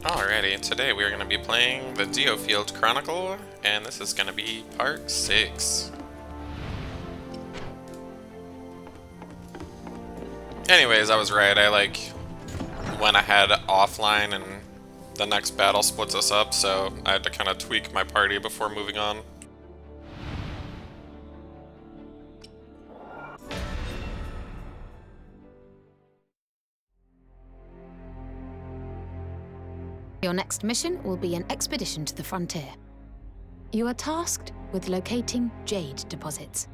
Alrighty, today we are going to be playing the DioField Chronicle, and this is going to be part 6. Anyways, I was right, I went ahead offline and the next battle splits us up, so I had to kind of tweak my party before moving on. Your next mission will be an expedition to the frontier. You are tasked with locating jade deposits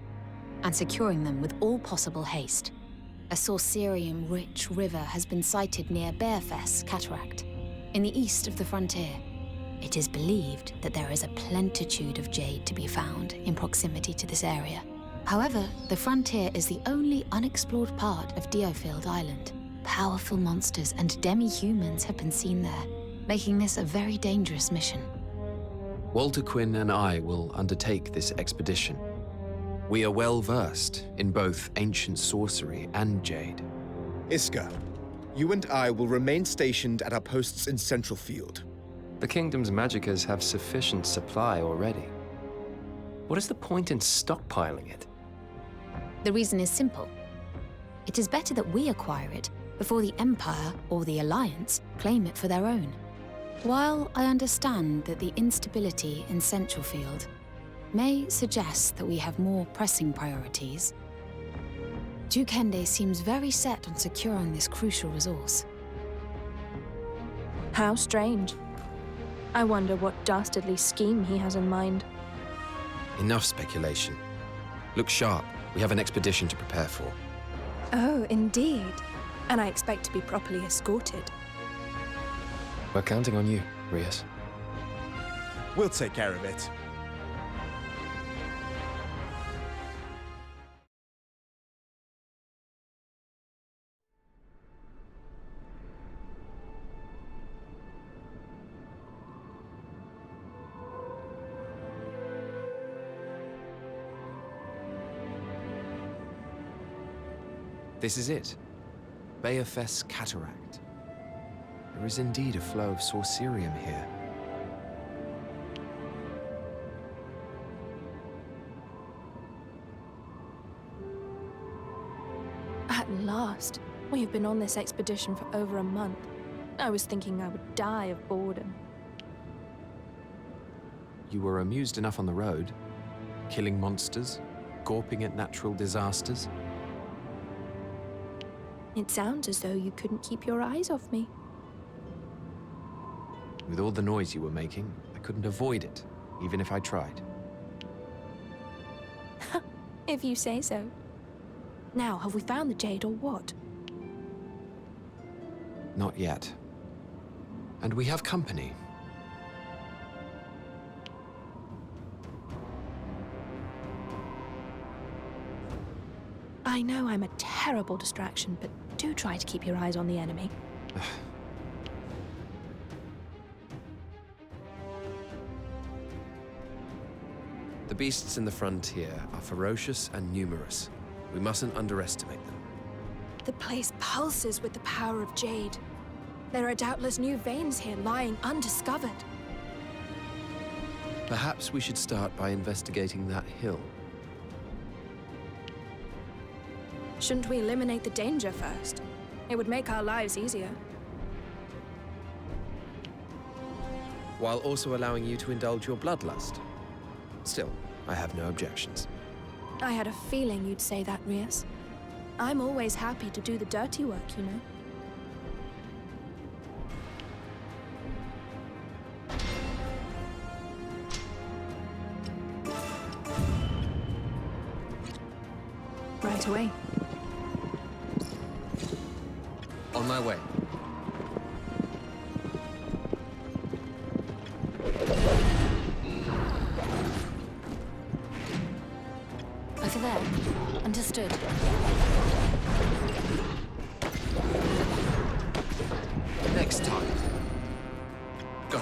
and securing them with all possible haste. A sorcerium-rich river has been sighted near Bearfess Cataract, in the east of the frontier. It is believed that there is a plenitude of jade to be found in proximity to this area. However, the frontier is the only unexplored part of DioField Island. Powerful monsters and demi-humans have been seen there, making this a very dangerous mission. Walter Quinn and I will undertake this expedition. We are well versed in both ancient sorcery and jade. Iska, you and I will remain stationed at our posts in Central Field. The Kingdom's magickas have sufficient supply already. What is the point in stockpiling it? The reason is simple. It is better that we acquire it before the Empire or the Alliance claim it for their own. While I understand that the instability in Central Field may suggest that we have more pressing priorities, Duke Hende seems very set on securing this crucial resource. How strange. I wonder what dastardly scheme he has in mind. Enough speculation. Look sharp. We have an expedition to prepare for. Oh, indeed. And I expect to be properly escorted. We're counting on you, Rias. We'll take care of it. This is it. Bearfess Cataract. There is indeed a flow of sorcerium here. At last. We have been on this expedition for over a month. I was thinking I would die of boredom. You were amused enough on the road, killing monsters, gawping at natural disasters. It sounds as though you couldn't keep your eyes off me. With all the noise you were making, I couldn't avoid it, even if I tried. If you say so. Now, have we found the jade or what? Not yet. And we have company. I know I'm a terrible distraction, but do try to keep your eyes on the enemy. The beasts in the frontier are ferocious and numerous. We mustn't underestimate them. The place pulses with the power of jade. There are doubtless new veins here lying undiscovered. Perhaps we should start by investigating that hill. Shouldn't we eliminate the danger first? It would make our lives easier. While also allowing you to indulge your bloodlust. Still, I have no objections. I had a feeling you'd say that, Rias. I'm always happy to do the dirty work, you know. Right away. On my way. Over there. Understood. Next time. Go.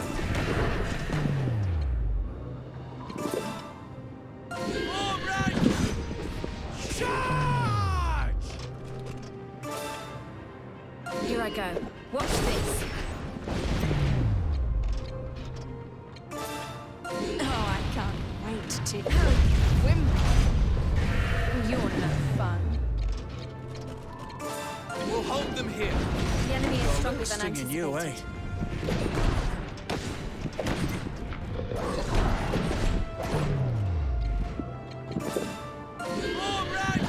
Here I go. to whimper. You're no fun. We'll hold them here. The enemy is stronger than Stinging anticipated. you, eh? All right!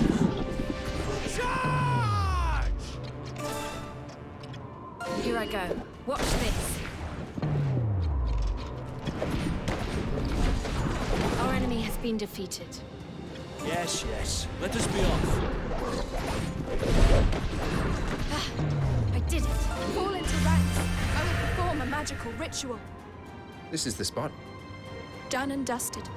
Charge! Here I go. Watch this. Our enemy has been defeated. Yes, yes. Let us be off. I did it. Fall into ranks. I will perform a magical ritual. This is the spot. Done and dusted.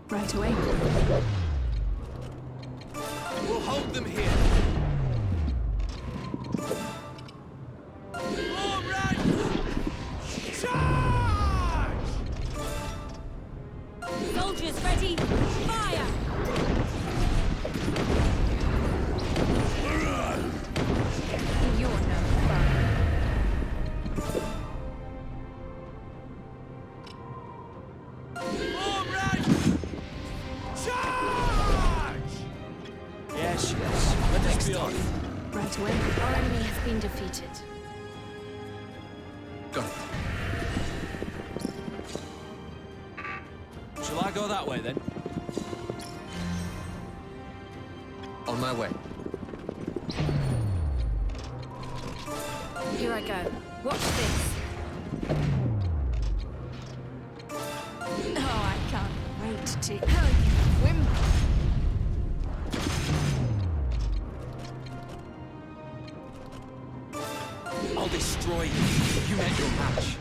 Right away. We'll hold them here. All right! Charge! Soldiers ready. Fire! You're no fun. All right! Charge! Yes, yes. Let us be off. Right away. Our enemy has been defeated. Got it. Shall I go that way then? On my way. Here I go. Watch this. Oh, I can't wait to whimper. I'll destroy you. You meant your match.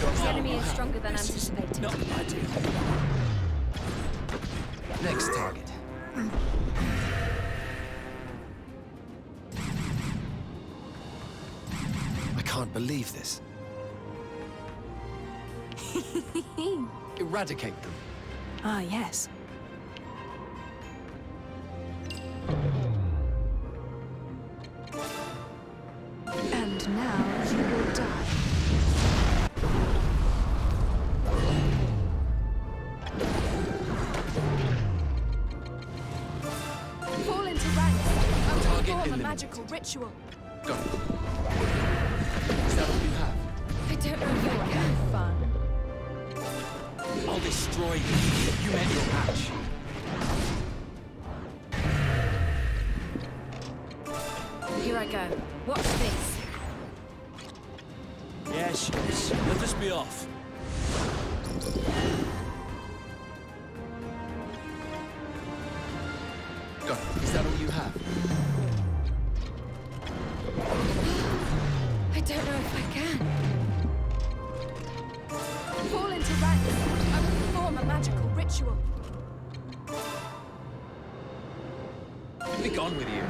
The enemy is stronger than anticipated. Not ideal. Next target. I can't believe this. Eradicate them. Ah, yes. And now you will die. Fall into ranks. I will Target perform a eliminated. magical ritual. Got it. Is that all you have? I don't know if I can. Fun. I'll destroy you. You meant your match. Here I go. Watch this. Yes, yes. Let us be off. Got it. Is that all you have? I don't know if I can. Fall into ranks. I will perform a magical ritual. Be gone with you.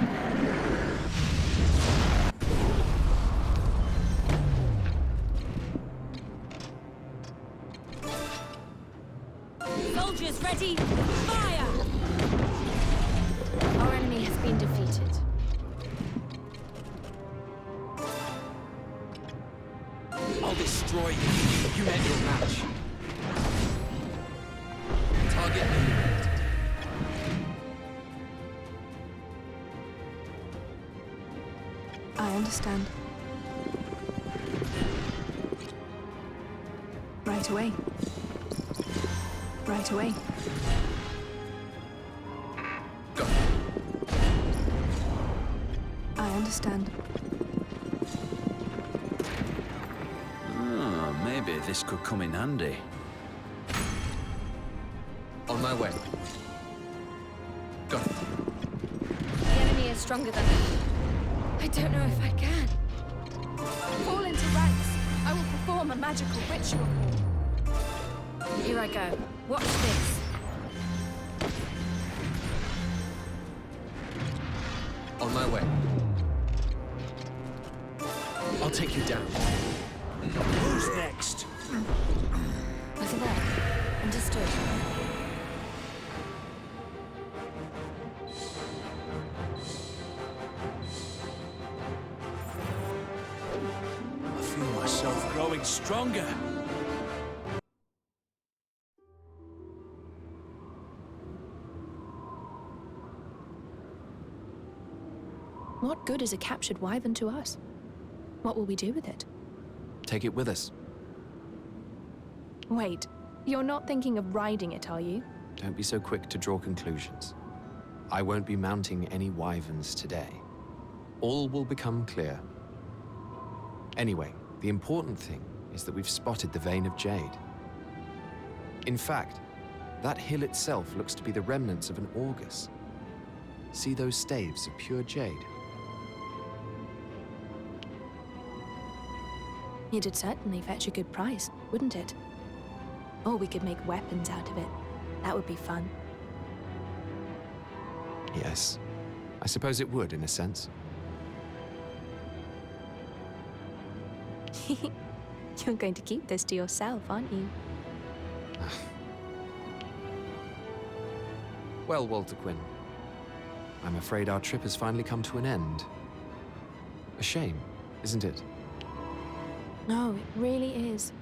Soldiers ready. Fire! Our enemy has been defeated. I'll destroy you. You meant your match. Target eliminated. I understand. Right away. Right away. Got it. I understand. Oh, maybe this could come in handy. On my way. Got it. The enemy is stronger than I don't know if I can. Fall into ranks. I will perform a magical ritual. Here I go. Watch this. On my way. I'll take you down. Who's next? Was it there? Understood. I feel myself growing stronger. What good is a captured wyvern to us? What will we do with it? Take it with us. Wait, you're not thinking of riding it, are you? Don't be so quick to draw conclusions. I won't be mounting any wyverns today. All will become clear. Anyway, the important thing is that we've spotted the vein of jade. In fact, that hill itself looks to be the remnants of an augus. See those staves of pure jade? It'd certainly fetch a good price, wouldn't it? Or we could make weapons out of it. That would be fun. Yes, I suppose it would in a sense. You're going to keep this to yourself, aren't you? Well, Walter Quinn, I'm afraid our trip has finally come to an end. A shame, isn't it? No, it really is.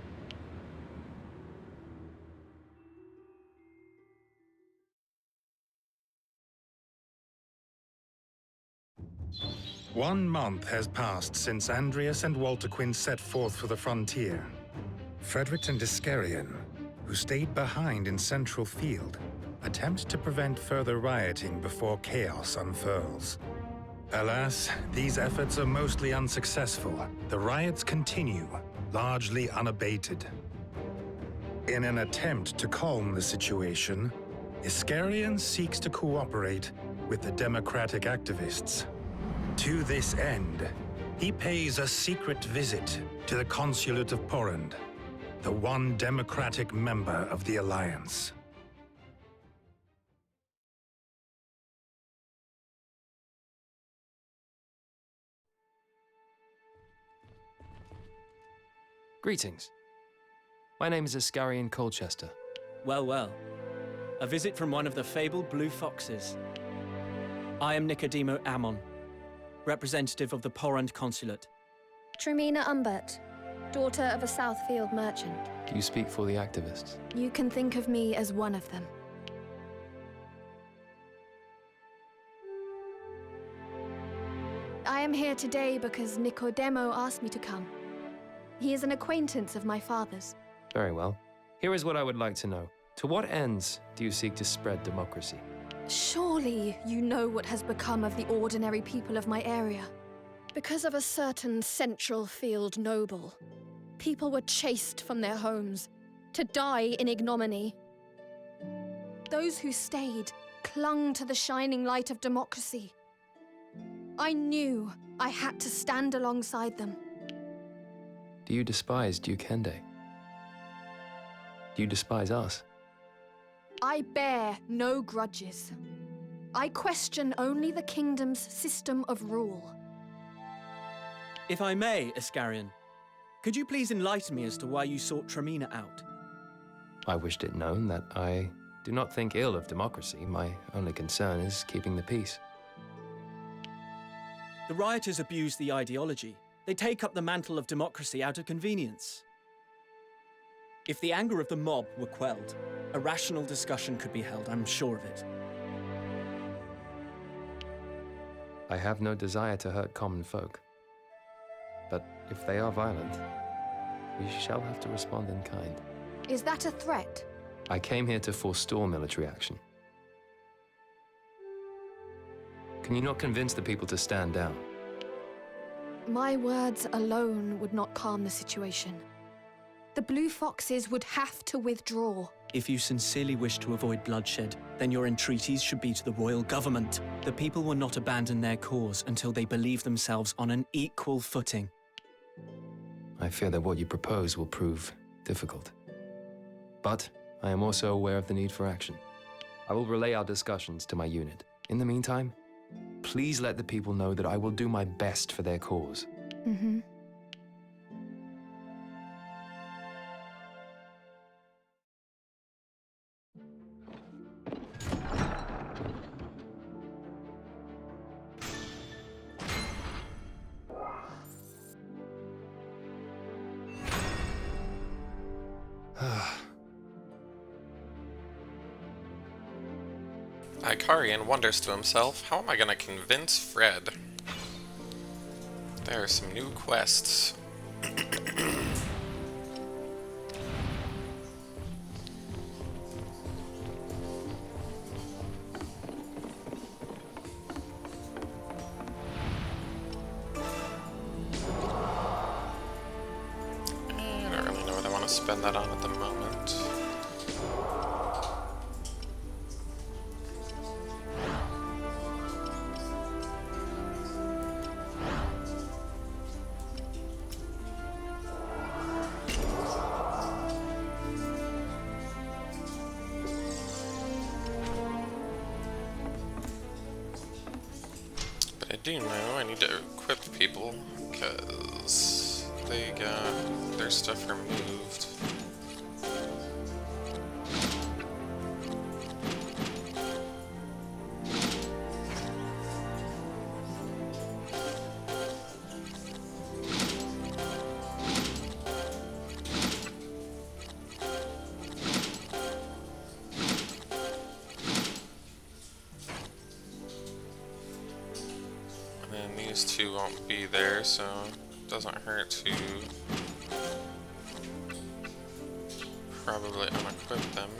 One month has passed since Andreas and Walter Quinn set forth for the frontier. Frederick and Iscarion, who stayed behind in Central Field, attempt to prevent further rioting before chaos unfurls. Alas, these efforts are mostly unsuccessful. The riots continue, largely unabated. In an attempt to calm the situation, Iscarion seeks to cooperate with the democratic activists. To this end, he pays a secret visit to the consulate of Porrand, the one democratic member of the Alliance. Greetings. My name is Iscarion Colchester. Well, well. A visit from one of the fabled blue foxes. I am Nicodemo Ammon, representative of the Porrand Consulate. Tremina Umbert, daughter of a Southfield merchant. Do you speak for the activists? You can think of me as one of them. I am here today because Nicodemo asked me to come. He is an acquaintance of my father's. Very well. Here is what I would like to know. To what ends do you seek to spread democracy? Surely you know what has become of the ordinary people of my area. Because of a certain Central Field noble, people were chased from their homes to die in ignominy. Those who stayed clung to the shining light of democracy. I knew I had to stand alongside them. Do you despise Duke Hende? Do you despise us? I bear no grudges. I question only the kingdom's system of rule. If I may, Iscarion, could you please enlighten me as to why you sought Tremina out? I wished it known that I do not think ill of democracy. My only concern is keeping the peace. The rioters abuse the ideology. They take up the mantle of democracy out of convenience. If the anger of the mob were quelled, a rational discussion could be held, I'm sure of it. I have no desire to hurt common folk. But if they are violent, we shall have to respond in kind. Is that a threat? I came here to forestall military action. Can you not convince the people to stand down? My words alone would not calm the situation. The Blue Foxes would have to withdraw. If you sincerely wish to avoid bloodshed, then your entreaties should be to the royal government. The people will not abandon their cause until they believe themselves on an equal footing. I fear that what you propose will prove difficult. But I am also aware of the need for action. I will relay our discussions to my unit. In the meantime, please let the people know that I will do my best for their cause. Mm-hmm. Icarian wonders to himself, how am I gonna convince Fred? There are some new quests. I don't really know what I want to spend that on at the moment. I do know I need to equip people because they got their stuff removed. And these two won't be there, so it doesn't hurt to probably unequip them.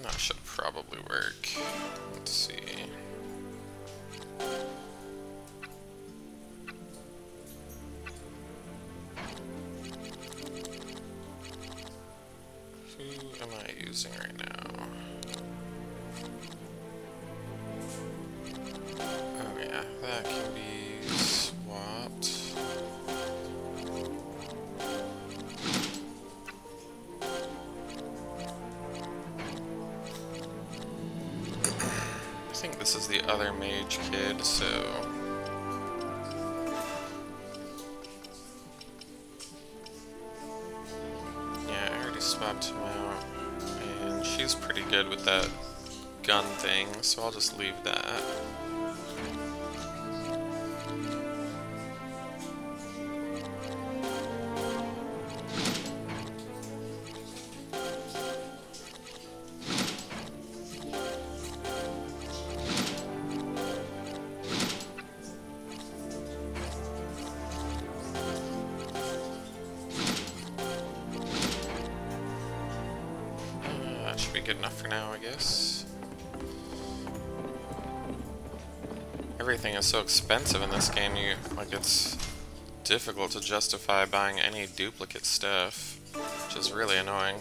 That should probably work. Let's see. Who am I using right now? Oh yeah, that can be swapped. I think this is the other mage kid, so yeah, I already swapped him out, and she's pretty good with that gun thing, so I'll just leave that. That should be good enough for now, I guess. Everything is so expensive in this game, it's difficult to justify buying any duplicate stuff, which is really annoying.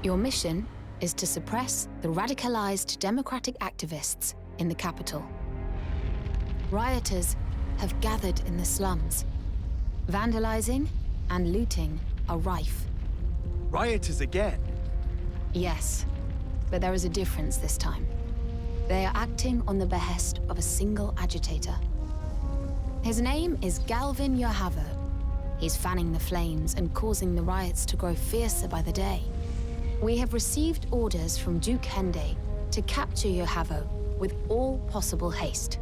Your mission is to suppress the radicalized democratic activists in the capital. Rioters have gathered in the slums. Vandalizing and looting are rife. Rioters again? Yes, but there is a difference this time. They are acting on the behest of a single agitator. His name is Galvin Yohavo. He's fanning the flames and causing the riots to grow fiercer by the day. We have received orders from Duke Hende to capture Yohavo with all possible haste.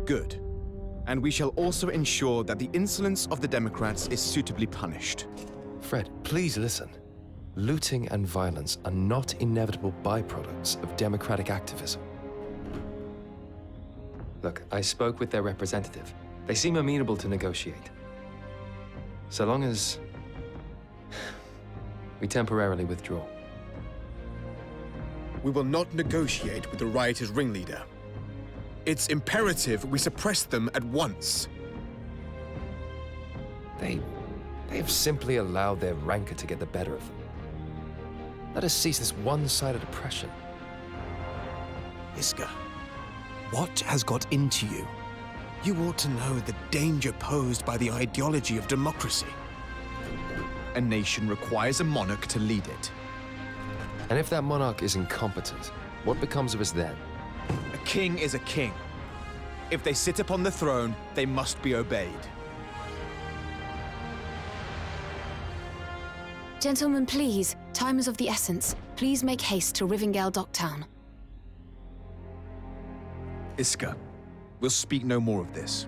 Good. And we shall also ensure that the insolence of the Democrats is suitably punished. Fred, please listen. Looting and violence are not inevitable byproducts of democratic activism. Look, I spoke with their representative. They seem amenable to negotiate. So long as we temporarily withdraw. We will not negotiate with the rioters' ringleader. It's imperative we suppress them at once. They've simply allowed their rancor to get the better of them. Let us cease this one-sided oppression. Iska, what has got into you? You ought to know the danger posed by the ideology of democracy. A nation requires a monarch to lead it. And if that monarch is incompetent, what becomes of us then? A king is a king. If they sit upon the throne, they must be obeyed. Gentlemen, please. Time is of the essence. Please make haste to Rivingale Docktown. Iska, we'll speak no more of this.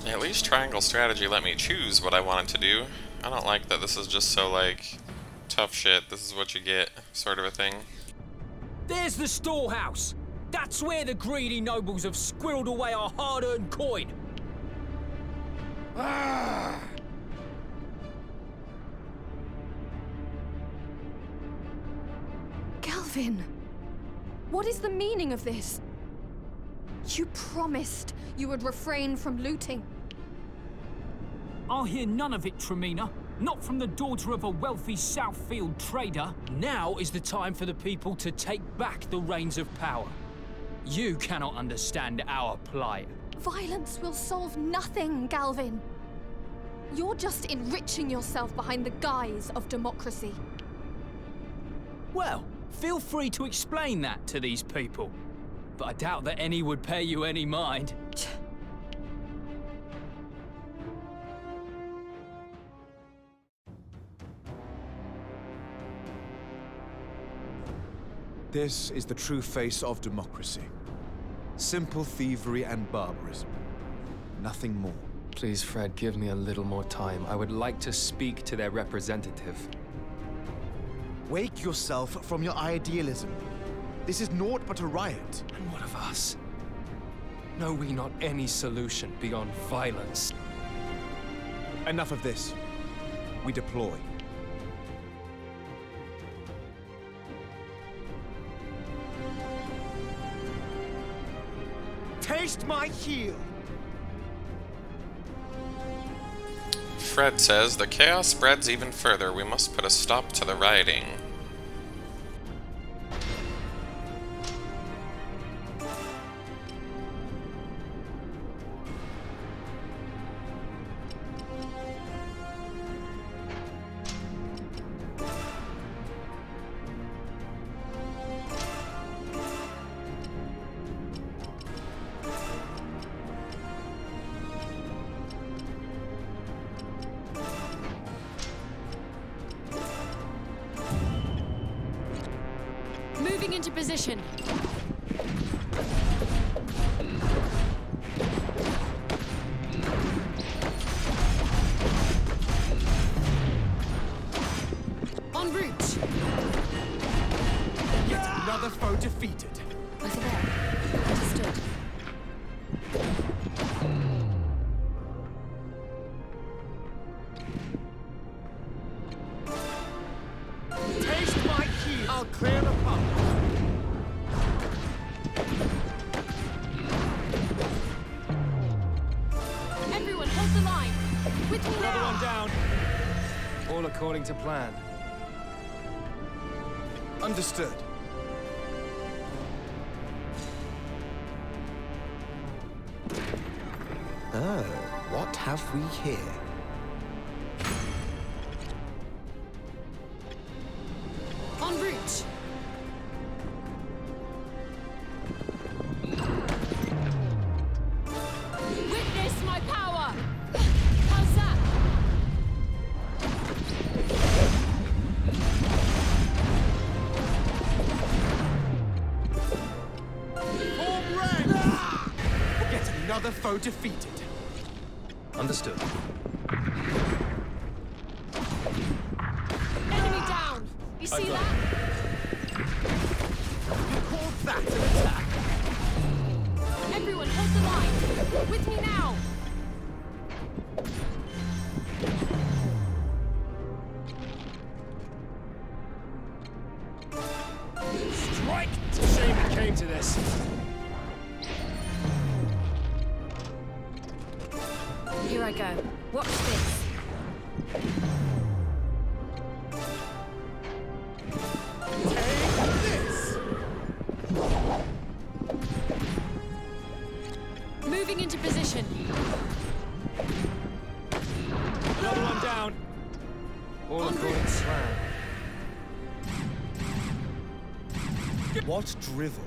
At least Triangle Strategy let me choose what I wanted to do. I don't like that this is just so, like, tough shit, this is what you get, sort of a thing. There's the storehouse. That's where the greedy nobles have squirreled away our hard-earned coin. Galvin, what is the meaning of this? You promised you would refrain from looting. I'll hear none of it, Tremina. Not from the daughter of a wealthy Southfield trader. Now is the time for the people to take back the reins of power. You cannot understand our plight. Violence will solve nothing, Galvin. You're just enriching yourself behind the guise of democracy. Well, feel free to explain that to these people. But I doubt that any would pay you any mind. This is the true face of democracy. Simple thievery and barbarism. Nothing more. Please, Fred, give me a little more time. I would like to speak to their representative. Wake yourself from your idealism. This is naught but a riot. And what of us? Know we not any solution beyond violence? Enough of this. We deploy. Taste my heel! Fred says, the chaos spreads even further. We must put a stop to the rioting. Moving into position. En route. Yet another foe defeated. Over there. Understood. Taste my heel! I'll clear the pump. Everyone, hold the line. With me Another now. one down. All according to plan. Understood. Oh, what have we here? En route. foe defeated. Understood. Enemy down! You see that? You called that an attack? Everyone, hold the line! With me now! Strike! It's a shame it came to this. Here I go. Watch this. Take this! Moving into position. Another one down. All En according route. to plan. What drivel?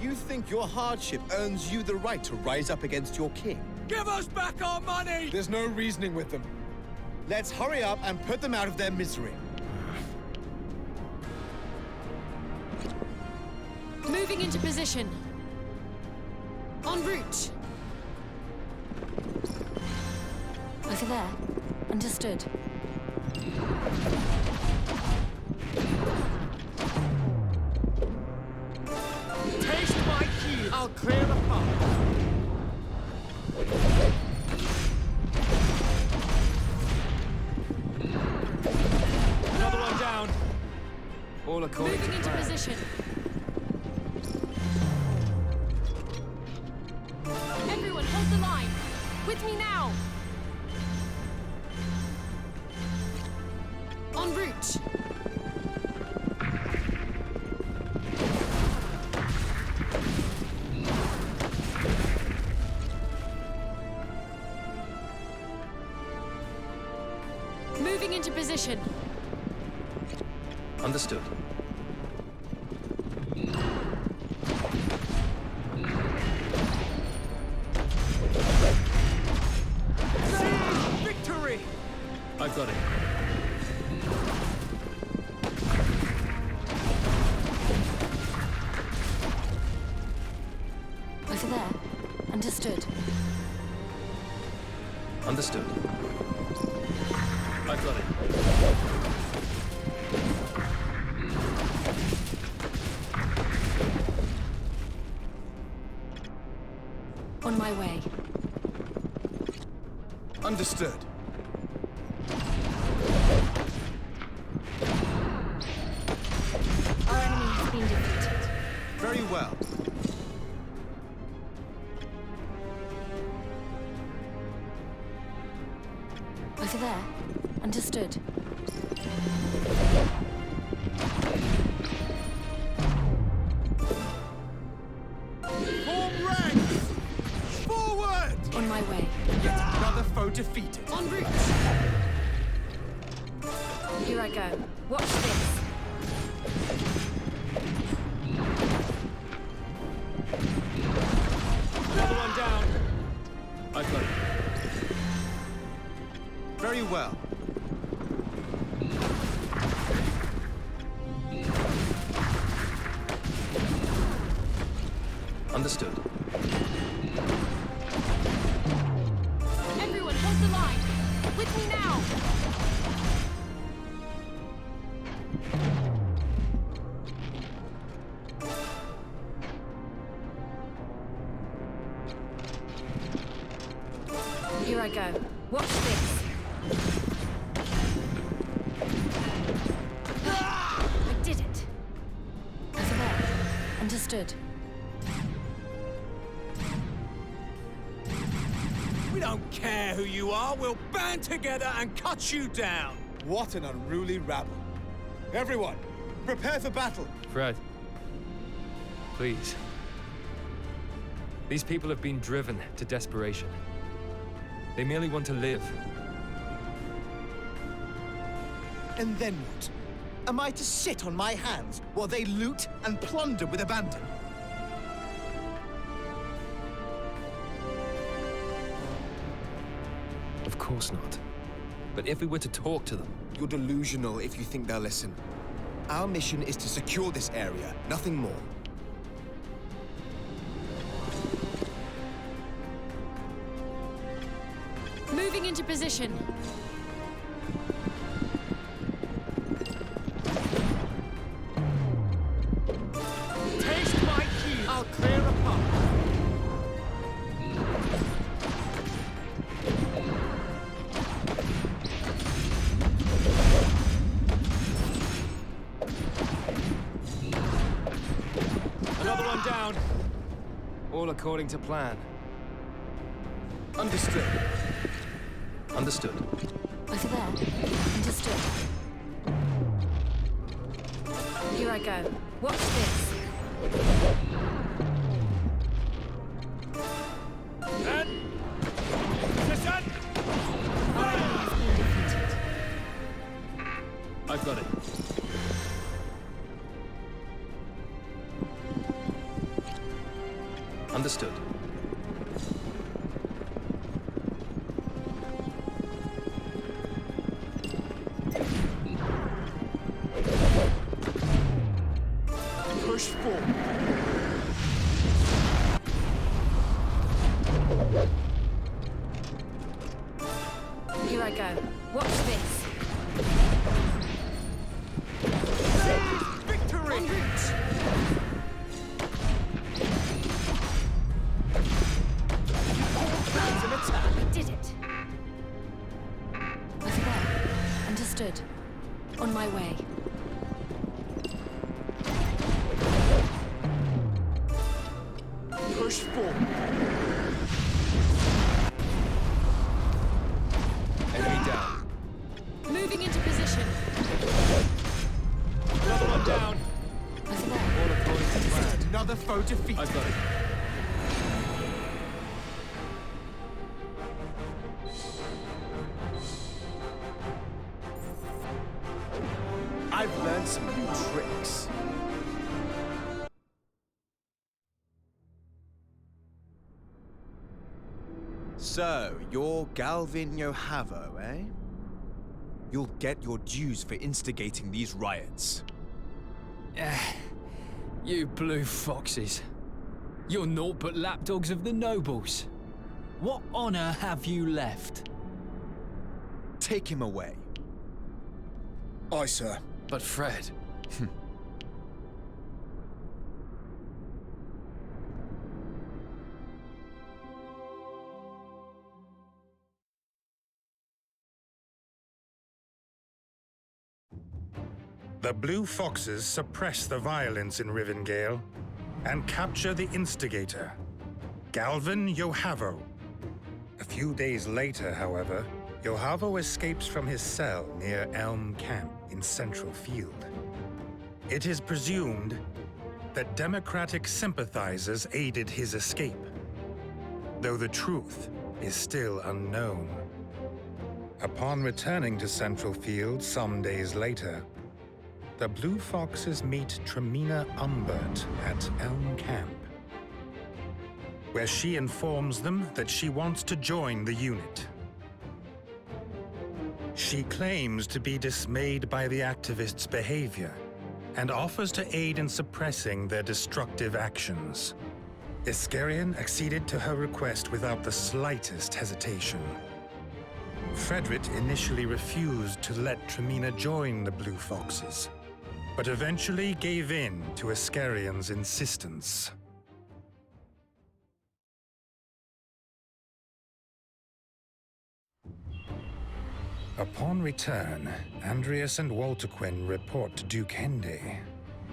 You think your hardship earns you the right to rise up against your king? Give us back our money! There's no reasoning with them. Let's hurry up and put them out of their misery. Moving into position. En route. Over there. Understood. Taste my heel! I'll clear the path. Another one down. All according Moving to into plan. position. Everyone, hold the line. With me now. En route. Moving into position. Understood. Victory! I've got it. Over there. Understood. Understood. I've got it. On my way. Understood. Our enemy has been defeated. Very well. Over there. Understood. Form ranks! Forward! On my way. Yet another foe defeated. En route. Here I go. Watch this. Another one down. I've got it. Very well. Understood. Everyone, hold the line. With me now. Here I go. Watch this. I did it. Over there. Understood. We don't care who you are. We'll band together and cut you down. What an unruly rabble. Everyone, prepare for battle. Fred. Please. These people have been driven to desperation. They merely want to live. And then what? Am I to sit on my hands while they loot and plunder with abandon? Of course not. But if we were to talk to them... You're delusional if you think they'll listen. Our mission is to secure this area, nothing more. position. Taste my cue. I'll clear a path. Another one down. All according to plan. Understood. Understood. Over there. Understood. Here I go. Watch this. I've got it. Understood. Push forward. Here I go. Watch this. Victory! En route. That's an attack. We did it. Over there. Understood. On my way. Push forward. Enemy down. Moving into position. Another one down. Over there. All according to plan. Another foe defeated. I've got it. I've learned some new tricks. So, you're Galvin Yohavo, eh? You'll get your dues for instigating these riots. You blue foxes. You're naught but lapdogs of the nobles. What honor have you left? Take him away. Aye, sir. But Fred, The Blue Foxes suppress the violence in Rivendell and capture the instigator, Galvin Yohavo. A few days later, however, Yohavo escapes from his cell near Elm Camp in Central Field. It is presumed that Democratic sympathizers aided his escape, though the truth is still unknown. Upon returning to Central Field some days later, the Blue Foxes meet Tremina Umbert at Elm Camp, where she informs them that she wants to join the unit. She claims to be dismayed by the activists' behavior and offers to aid in suppressing their destructive actions. Iskarion acceded to her request without the slightest hesitation. Frederick initially refused to let Tremina join the Blue Foxes, but eventually gave in to Iskarion's insistence. Upon return, Andreas and Walterquin report to Duke Hende.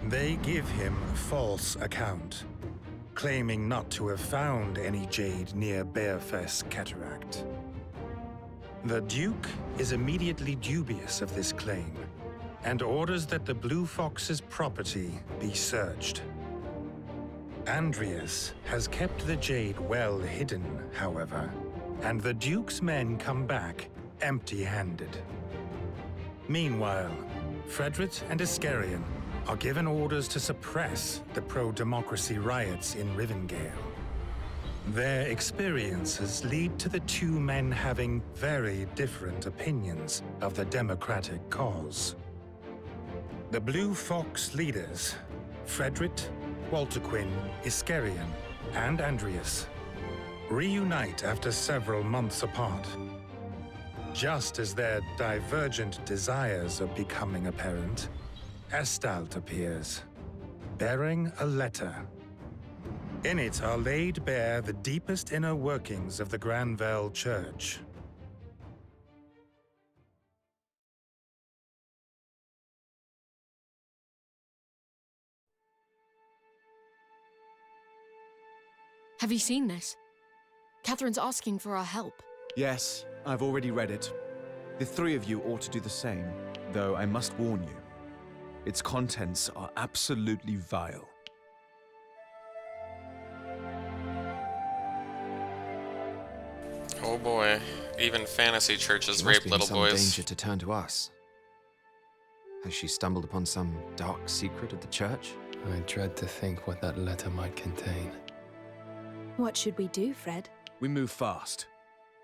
They give him a false account, claiming not to have found any jade near Bearfest Cataract. The Duke is immediately dubious of this claim and orders that the Blue Fox's property be searched. Andreas has kept the jade well hidden, however, and the Duke's men come back empty-handed. Meanwhile, Frederick and Iskarion are given orders to suppress the pro-democracy riots in Rivendell. Their experiences lead to the two men having very different opinions of the democratic cause. The Blue Fox leaders, Frederick, Walterquin, Iskarion, and Andreas, reunite after several months apart. Just as their divergent desires are becoming apparent, Estalt appears, bearing a letter. In it are laid bare the deepest inner workings of the Granville Church. Have you seen this? Catherine's asking for our help. Yes, I've already read it. The three of you ought to do the same, though I must warn you. Its contents are absolutely vile. Oh boy, even fantasy churches She must rape be in little some boys. danger to turn to us. Has she stumbled upon some dark secret of the church? I dread to think what that letter might contain. What should we do, Fred? We move fast.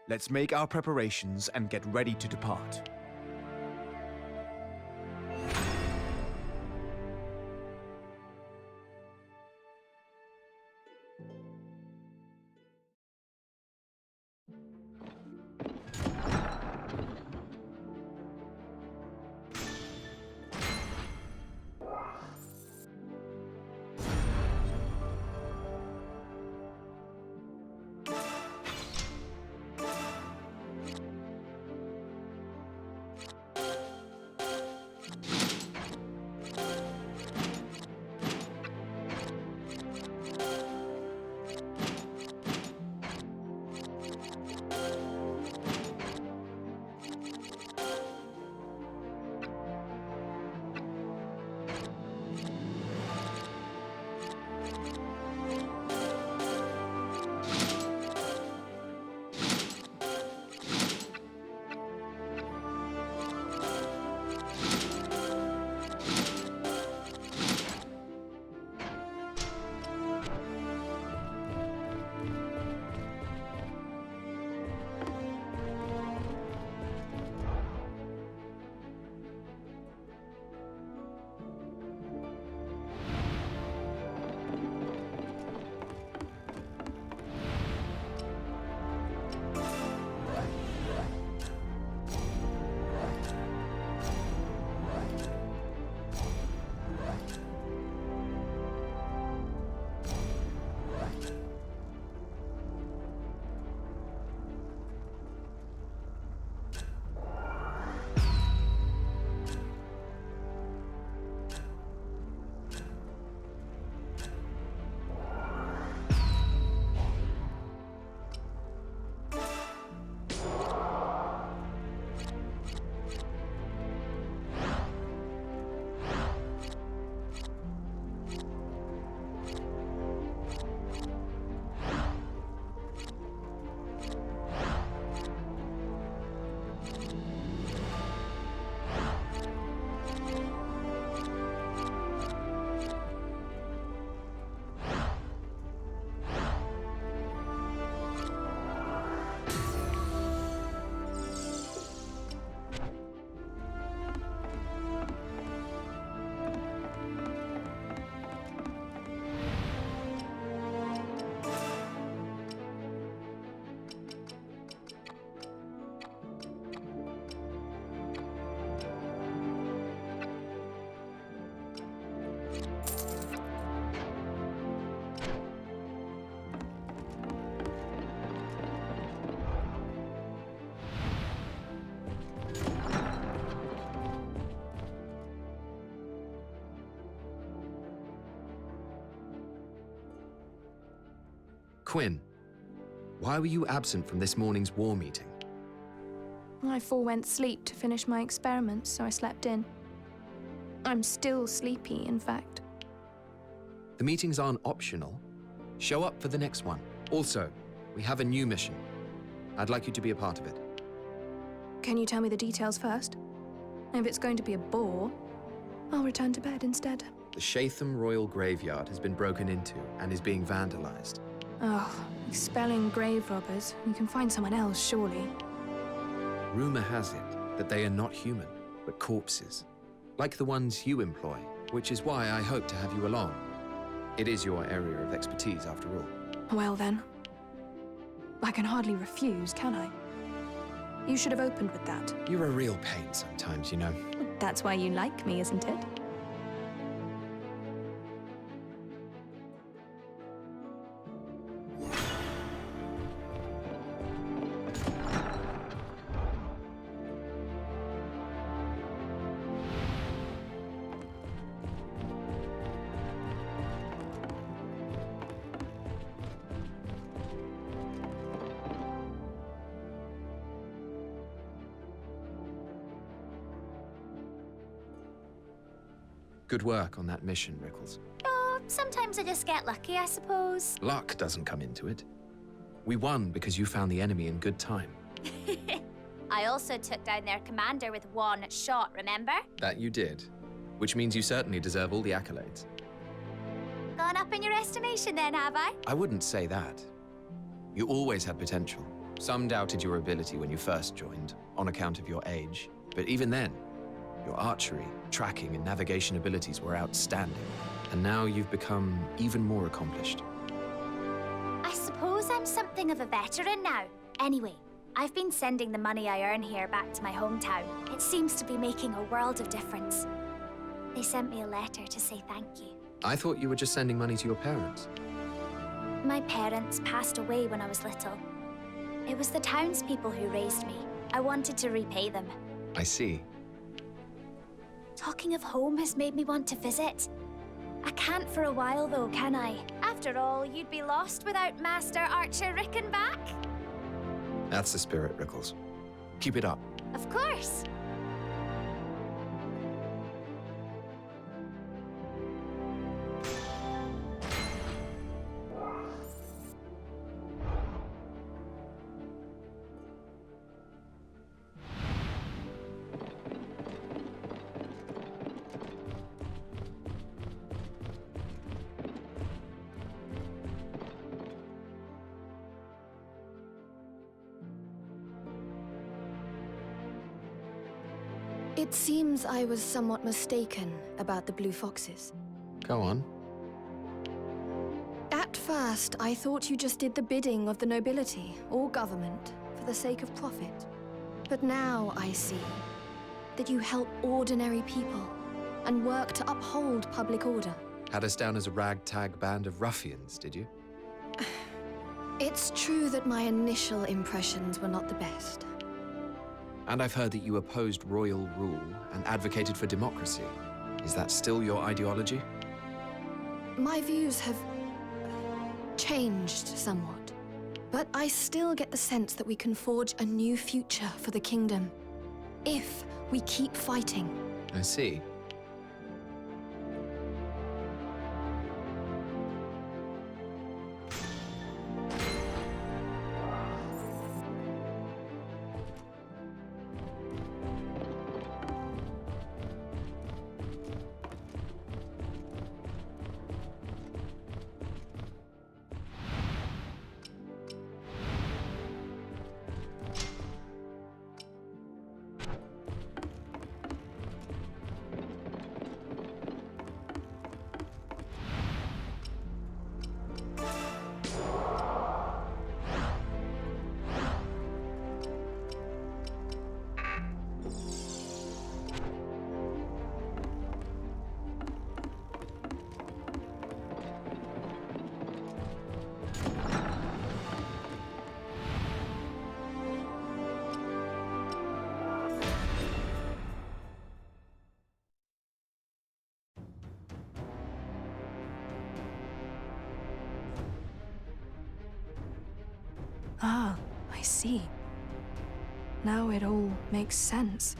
Let's make our preparations and get ready to depart. Quinn, why were you absent from this morning's war meeting? I forewent sleep to finish my experiments, so I slept in. I'm still sleepy, in fact. The meetings aren't optional. Show up for the next one. Also, we have a new mission. I'd like you to be a part of it. Can you tell me the details first? If it's going to be a bore, I'll return to bed instead. The Shatham Royal Graveyard has been broken into and is being vandalized. Oh, expelling grave robbers. You can find someone else, surely. Rumor has it that they are not human, but corpses. Like the ones you employ, which is why I hope to have you along. It is your area of expertise, after all. Well then. I can hardly refuse, can I? You should have opened with that. You're a real pain sometimes, you know. That's why you like me, isn't it? Good work on that mission, Rickles. Oh, sometimes I just get lucky, I suppose. Luck doesn't come into it. We won because you found the enemy in good time. I also took down their commander with one shot, remember? That you did. Which means you certainly deserve all the accolades. Gone up in your estimation then, have I? I wouldn't say that. You always had potential. Some doubted your ability when you first joined, on account of your age. But even then, your archery, tracking, and navigation abilities were outstanding. And now you've become even more accomplished. I suppose I'm something of a veteran now. Anyway, I've been sending the money I earn here back to my hometown. It seems to be making a world of difference. They sent me a letter to say thank you. I thought you were just sending money to your parents. My parents passed away when I was little. It was the townspeople who raised me. I wanted to repay them. I see. Talking of home has made me want to visit. I can't for a while though, can I? After all, you'd be lost without Master Archer Rickenback. That's the spirit, Rickles. Keep it up. Of course. It seems I was somewhat mistaken about the Blue Foxes. Go on. At first, I thought you just did the bidding of the nobility or government for the sake of profit. But now I see that you help ordinary people and work to uphold public order. Had us down as a ragtag band of ruffians, did you? It's true that my initial impressions were not the best. And I've heard that you opposed royal rule and advocated for democracy. Is that still your ideology? My views have changed somewhat, but I still get the sense that we can forge a new future for the kingdom if we keep fighting. I see. Ah, I see. Now it all makes sense.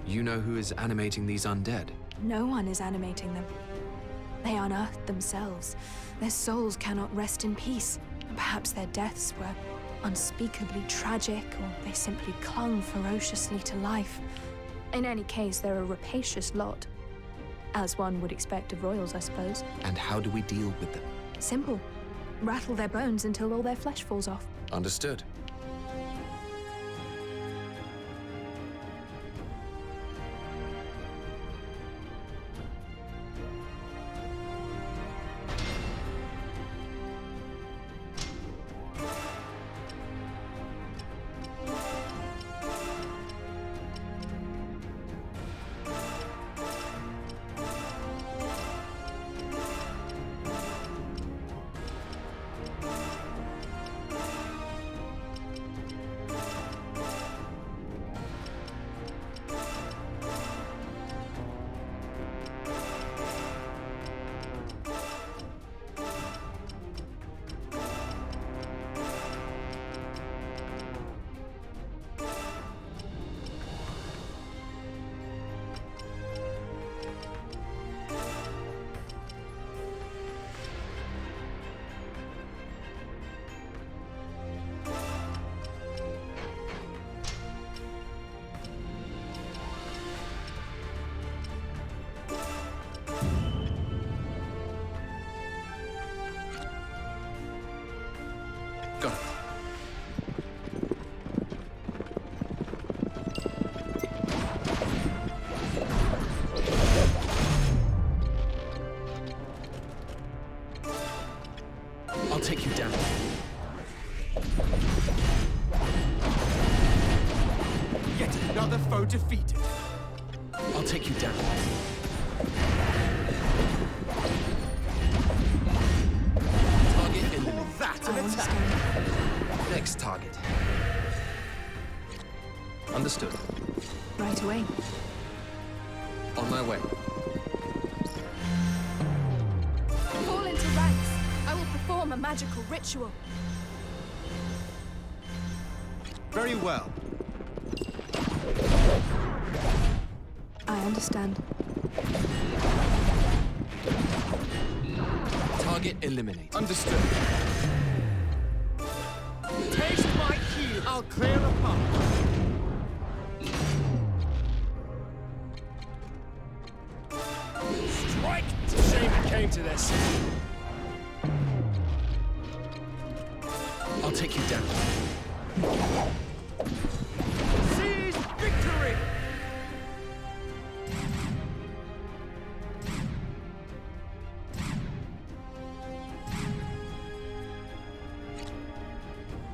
You know who is animating these undead? No one is animating them. They unearthed themselves. Their souls cannot rest in peace. Perhaps their deaths were unspeakably tragic, or they simply clung ferociously to life. In any case, they're a rapacious lot. As one would expect of royals, I suppose. And how do we deal with them? Simple. Rattle their bones until all their flesh falls off. Understood. Another foe defeated. I'll take you down. Target eliminated. That an attack! Next target. Understood. Right away. On my way. Fall into ranks. I will perform a magical ritual. Very well. I understand. Target eliminated. Understood. Taste my heel. I'll clear a path. Strike! It's a shame it came to this. I'll take you down. Seize victory!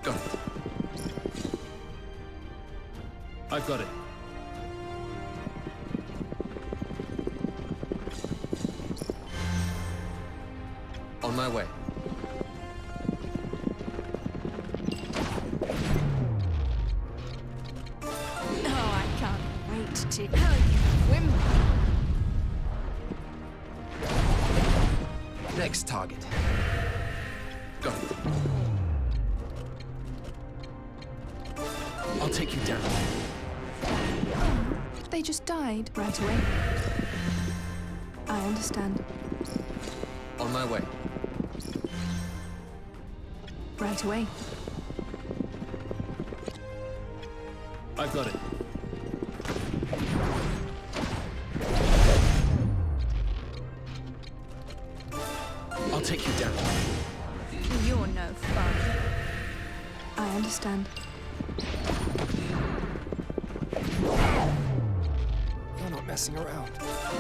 Got it. I've got it. On my way. Oh, I can't wait to how you whimper. Next target. Got it. I'll take you down. They just died right away. I understand. On my way. Right away. I've got it. I'll take you down. You're no fun. I understand. You're not messing around.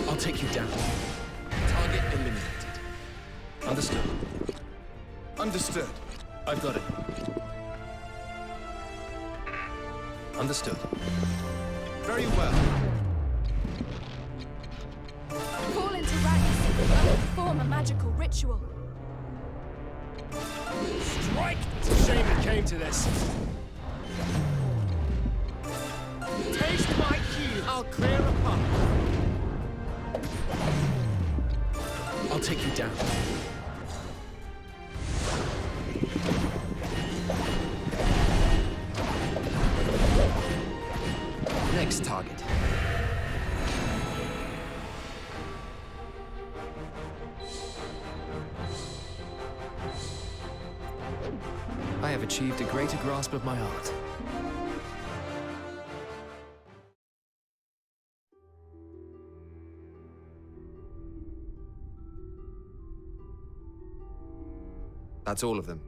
I'll take you down. Target eliminated. Understood. Understood. I've got it. Understood. Very well. Fall into ranks. I will perform a magical ritual. Strike! It's a shame it came to this. Taste my heel. I'll clear a path. I'll take you down. Next target. I have achieved a greater grasp of my art. That's all of them.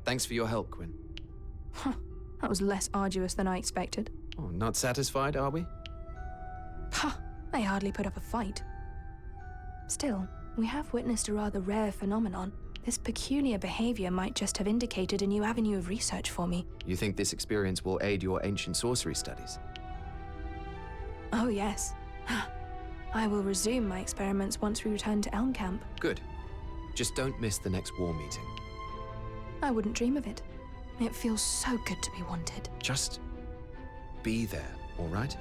Thanks for your help, Quinn. Huh. That was less arduous than I expected. Oh, not satisfied, are we? Ha! They hardly put up a fight. Still, we have witnessed a rather rare phenomenon. This peculiar behavior might just have indicated a new avenue of research for me. You think this experience will aid your ancient sorcery studies? Oh, yes. I will resume my experiments once we return to Elm Camp. Good. Just don't miss the next war meeting. I wouldn't dream of it. It feels so good to be wanted. Just be there, all right?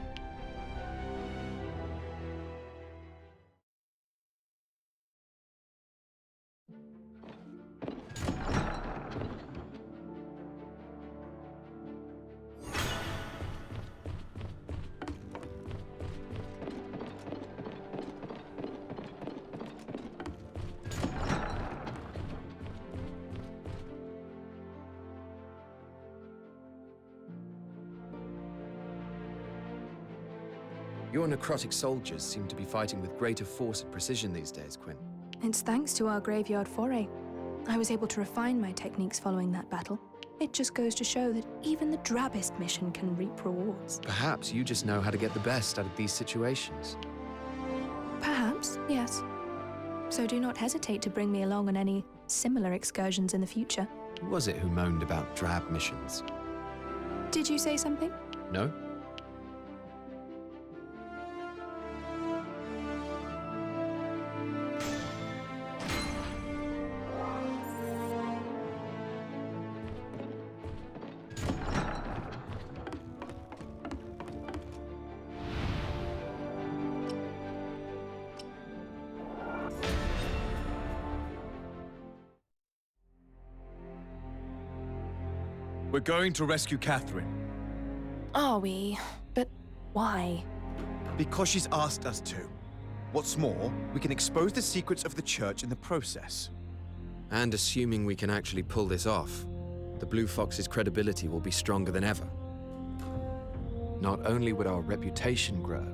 Your necrotic soldiers seem to be fighting with greater force and precision these days, Quinn. It's thanks to our graveyard foray. I was able to refine my techniques following that battle. It just goes to show that even the drabbest mission can reap rewards. Perhaps you just know how to get the best out of these situations. Perhaps, yes. So do not hesitate to bring me along on any similar excursions in the future. Who was it who moaned about drab missions? Did you say something? No? We're going to rescue Catherine. Are we? But why? Because she's asked us to. What's more, we can expose the secrets of the Church in the process. And assuming we can actually pull this off, the Blue Fox's credibility will be stronger than ever. Not only would our reputation grow,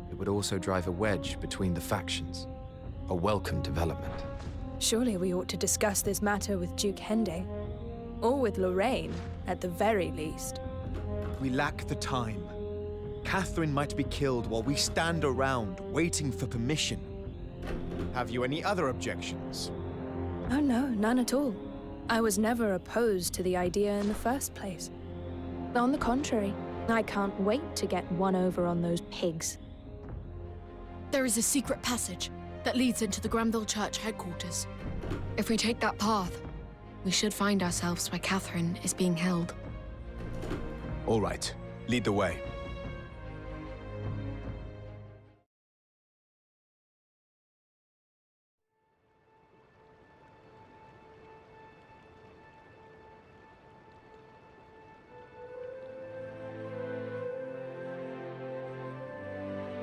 it would also drive a wedge between the factions. A welcome development. Surely we ought to discuss this matter with Duke Hende. Or with Lorraine, at the very least. We lack the time. Catherine might be killed while we stand around, waiting for permission. Have you any other objections? Oh no, none at all. I was never opposed to the idea in the first place. On the contrary, I can't wait to get one over on those pigs. There is a secret passage that leads into the Granville Church headquarters. If we take that path, we should find ourselves where Catherine is being held. All right, lead the way.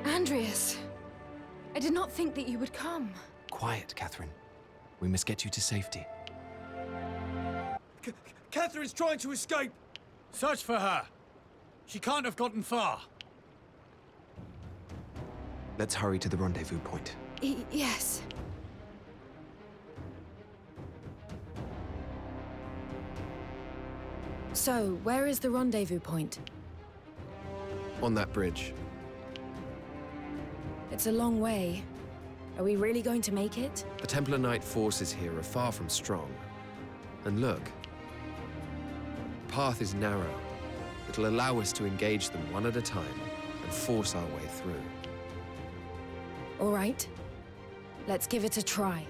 Andreas, I did not think that you would come. Quiet, Catherine. We must get you to safety. Catherine's trying to escape! Search for her. She can't have gotten far. Let's hurry to the rendezvous point. Yes. So, where is the rendezvous point? On that bridge. It's a long way. Are we really going to make it? The Templar Knight forces here are far from strong. And look. The path is narrow. It'll allow us to engage them one at a time and force our way through. All right. Let's give it a try.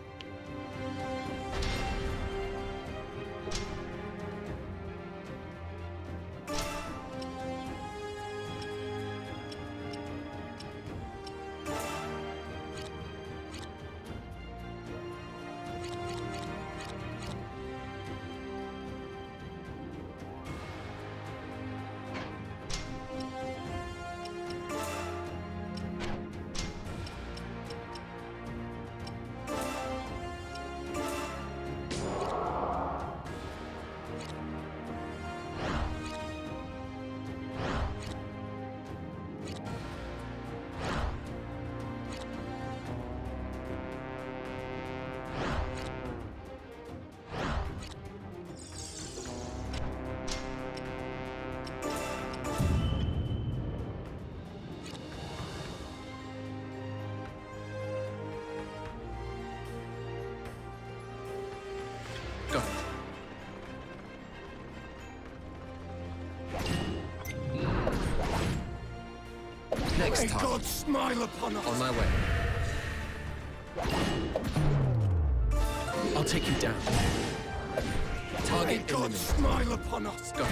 Go. Next May time. God smile upon us! On my way. I'll take you down. Target May God smile upon us! Go.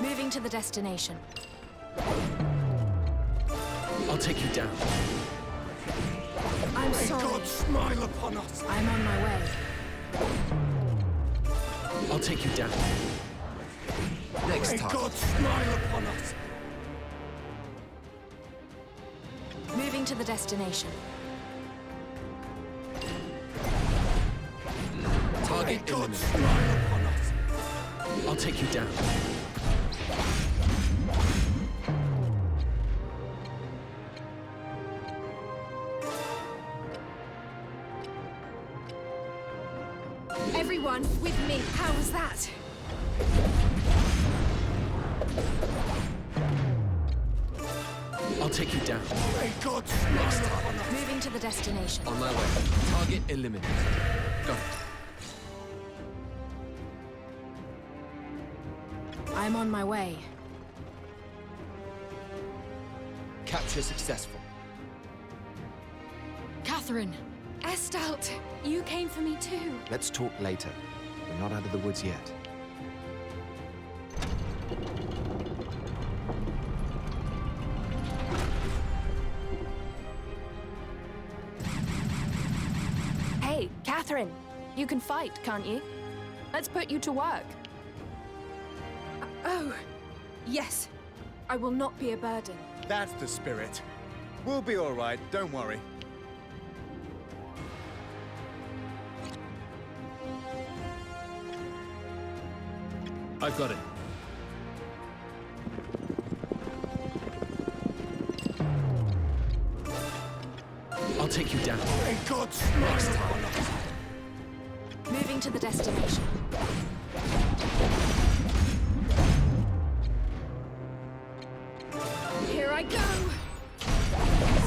Moving to the destination. I'll take you down. I'm May sorry. God smile upon us! I'm on my way. I'll take you down. Next May time. God smile upon us! Moving to the destination. Target May God eliminated. smile upon us! I'll take you down. Everyone, with me. How was that? I'll take you down. May God smile upon us! Moving to the destination. On my way. Target eliminated. Go. I'm on my way. Capture successful. Catherine! Estalt, you came for me too. Let's talk later. We're not out of the woods yet. Hey, Catherine, you can fight, can't you? Let's put you to work. Oh, yes. I will not be a burden. That's the spirit. We'll be all right, don't worry. I've got it. I'll take you down. May God Next time. Moving to the destination. Here I go!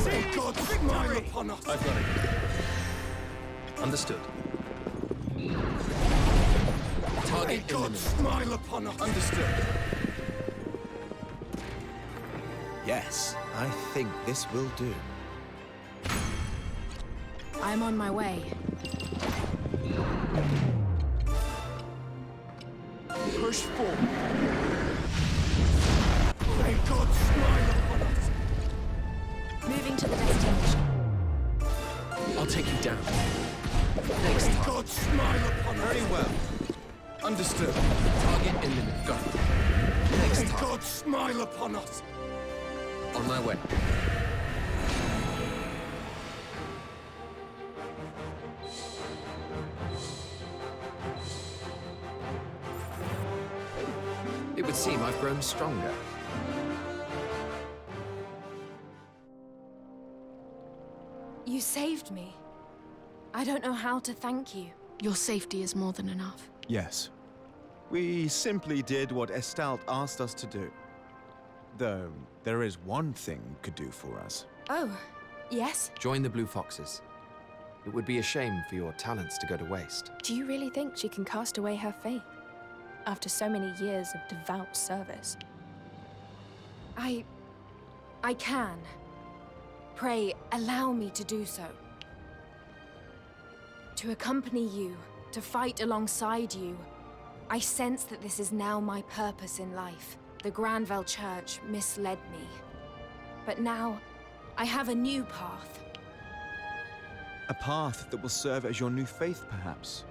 May God smile upon us! I've got it. Understood. Target imminent. Smile upon us! Understood. Yes, I think this will do. I'm on my way. Push forward. May God smile upon us! Moving to the destination. I'll take you down. May God smile upon us! Very well. Understood. Target imminent. Got it. Next May time. God smile upon us! On my way. It would seem I've grown stronger. You saved me. I don't know how to thank you. Your safety is more than enough. Yes. We simply did what Estalt asked us to do. Though, there is one thing you could do for us. Oh, yes? Join the Blue Foxes. It would be a shame for your talents to go to waste. Do you really think she can cast away her faith? After so many years of devout service? I can. Pray, allow me to do so. To accompany you, to fight alongside you. I sense that this is now my purpose in life. The Granville Church misled me. But now, I have a new path. A path that will serve as your new faith, perhaps.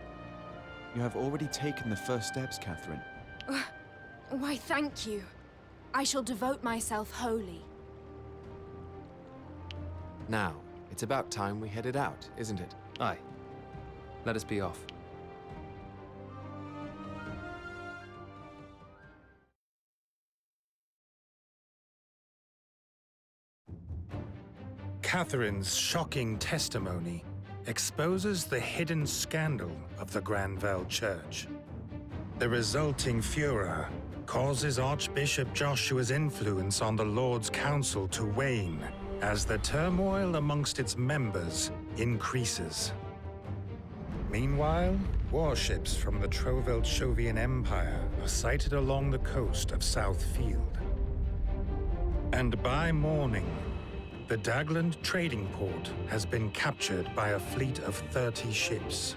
You have already taken the first steps, Catherine. Why, thank you. I shall devote myself wholly. Now, it's about time we headed out, isn't it? Aye. Let us be off. Catherine's shocking testimony exposes the hidden scandal of the Granville Church. The resulting furor causes Archbishop Joshua's influence on the Lord's Council to wane as the turmoil amongst its members increases. Meanwhile, warships from the Troveld-Shovian Empire are sighted along the coast of Southfield. And by morning, the Dagland trading port has been captured by a fleet of 30 ships.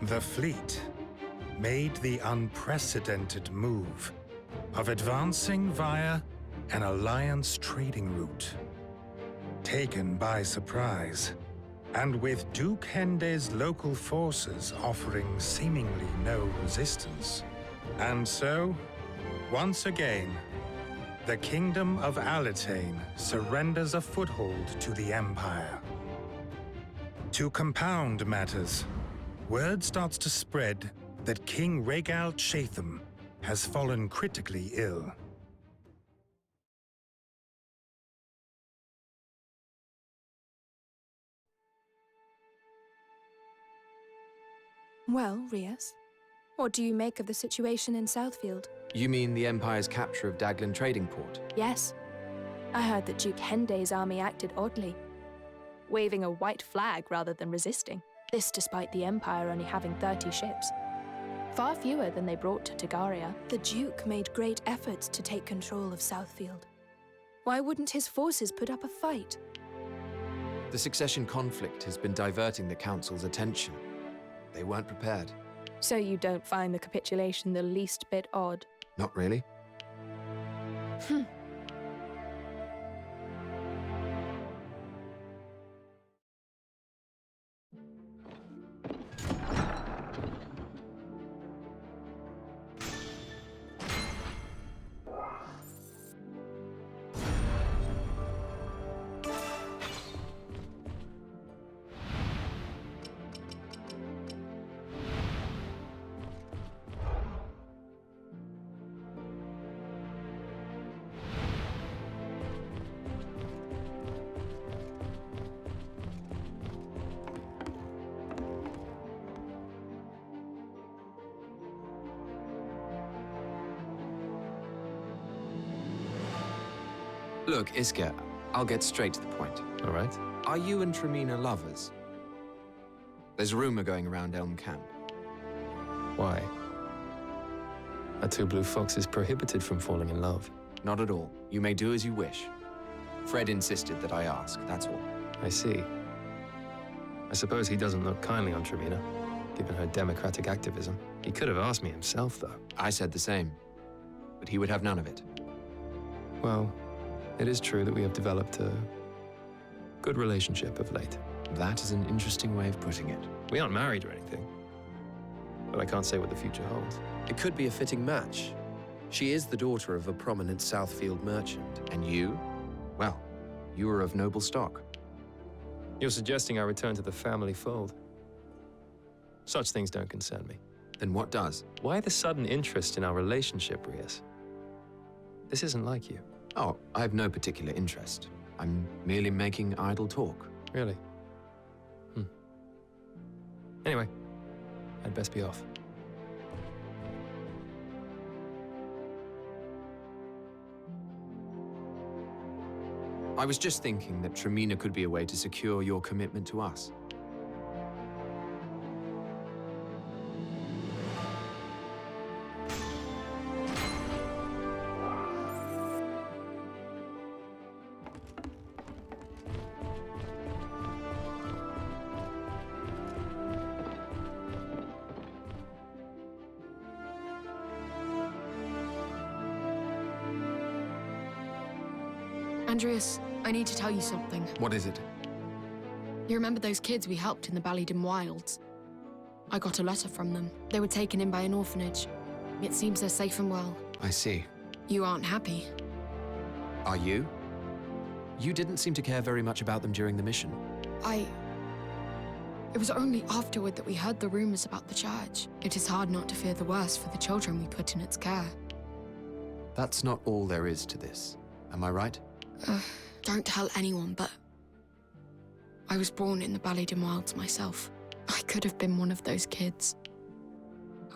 The fleet made the unprecedented move of advancing via an alliance trading route. Taken by surprise, and with Duke Hende's local forces offering seemingly no resistance. And so, once again, the Kingdom of Alitane surrenders a foothold to the Empire. To compound matters, word starts to spread that King Rhaegal Chatham has fallen critically ill. Well, Rias, what do you make of the situation in Southfield? You mean the Empire's capture of Dagland Trading Port? Yes. I heard that Duke Hende's army acted oddly, waving a white flag rather than resisting. This despite the Empire only having 30 ships. Far fewer than they brought to Tagaria. The Duke made great efforts to take control of Southfield. Why wouldn't his forces put up a fight? The succession conflict has been diverting the Council's attention. They weren't prepared. So you don't find the capitulation the least bit odd? Not really. Look, Isker, I'll get straight to the point. All right. Are you and Tremina lovers? There's a rumor going around Elm Camp. Why? Are two blue foxes prohibited from falling in love? Not at all. You may do as you wish. Fred insisted that I ask, that's all. I see. I suppose he doesn't look kindly on Tremina, given her democratic activism. He could have asked me himself, though. I said the same, but he would have none of it. Well, it is true that we have developed a good relationship of late. That is an interesting way of putting it. We aren't married or anything, but I can't say what the future holds. It could be a fitting match. She is the daughter of a prominent Southfield merchant. And you? Well, you are of noble stock. You're suggesting I return to the family fold. Such things don't concern me. Then what does? Why the sudden interest in our relationship, Rias? This isn't like you. Oh, I have no particular interest. I'm merely making idle talk. Really? Anyway, I'd best be off. I was just thinking that Tremina could be a way to secure your commitment to us. Andreas, I need to tell you something. What is it? You remember those kids we helped in the Ballydim Wilds? I got a letter from them. They were taken in by an orphanage. It seems they're safe and well. I see. You aren't happy. Are you? You didn't seem to care very much about them during the mission. It was only afterward that we heard the rumors about the church. It is hard not to fear the worst for the children we put in its care. That's not all there is to this. Am I right? Don't tell anyone, but I was born in the Ballydim Wilds myself. I could have been one of those kids.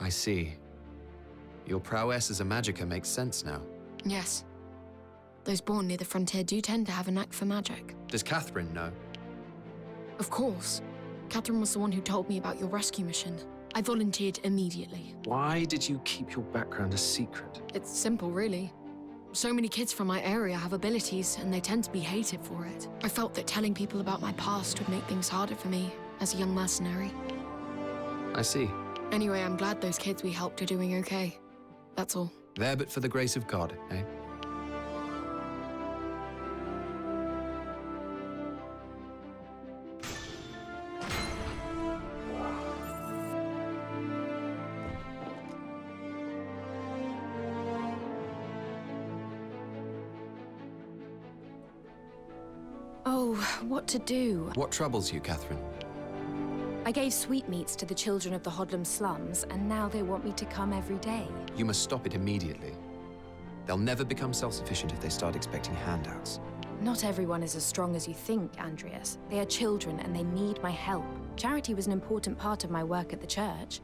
I see. Your prowess as a magicka makes sense now. Yes. Those born near the frontier do tend to have a knack for magic. Does Catherine know? Of course. Catherine was the one who told me about your rescue mission. I volunteered immediately. Why did you keep your background a secret? It's simple, really. So many kids from my area have abilities, and they tend to be hated for it. I felt that telling people about my past would make things harder for me as a young mercenary. I see. Anyway, I'm glad those kids we helped are doing okay. That's all. There but for the grace of God, eh? Oh, what to do? What troubles you, Catherine? I gave sweetmeats to the children of the Hodlam slums, and now they want me to come every day. You must stop it immediately. They'll never become self-sufficient if they start expecting handouts. Not everyone is as strong as you think, Andreas. They are children, and they need my help. Charity was an important part of my work at the church.